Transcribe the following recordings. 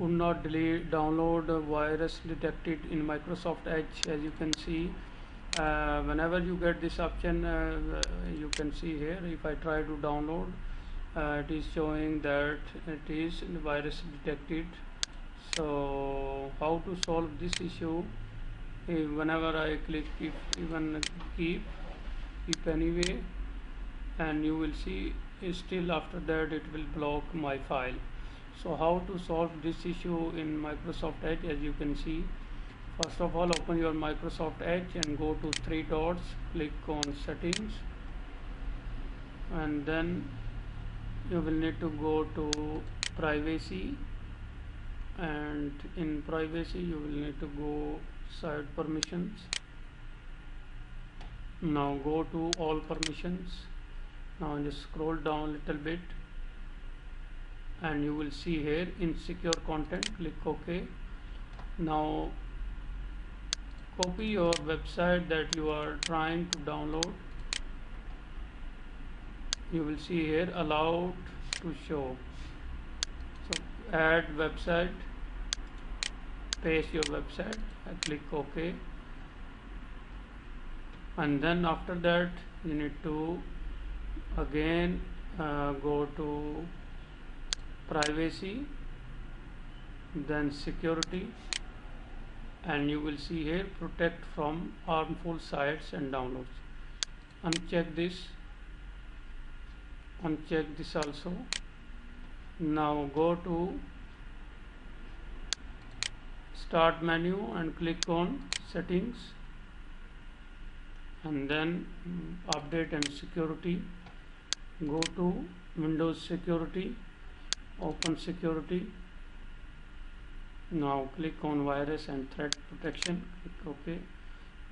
could not delete download a virus detected in Microsoft Edge. As you can see, whenever you get this option, you can see here, if I try to download, it is showing that it is virus detected. So how to solve this issue? Whenever I click keep anyway, and you will see still after that it will block my file. So how to solve this issue in Microsoft Edge? As you can see, first of all, open your Microsoft Edge and go to three dots, click on settings, and then you will need to go to privacy, and in privacy you will need to go site permissions. Now go to all permissions. Now just scroll down a little bit and you will see here insecure content. Click OK. Now copy your website that you are trying to download. You will see here allowed to show. So add website, paste your website and click OK. And then after that you need to again go to privacy, then security, and you will see here protect from harmful sites and downloads. Uncheck this also. Now go to start menu and click on settings, and then update and security. Go to Windows security, open security. Now click on virus and threat protection, click OK.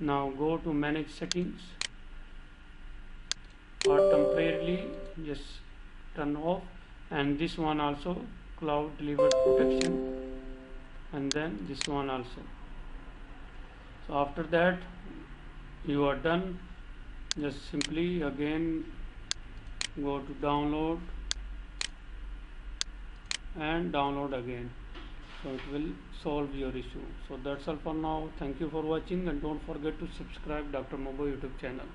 Now go to manage settings, or temporarily just turn off, and this one also, cloud delivered protection, and then this one also. So after that you are done. Just simply again go to download and download again. So it will solve your issue. So that's all for now. Thank you for watching, and don't forget to subscribe Dr. Mobo YouTube channel.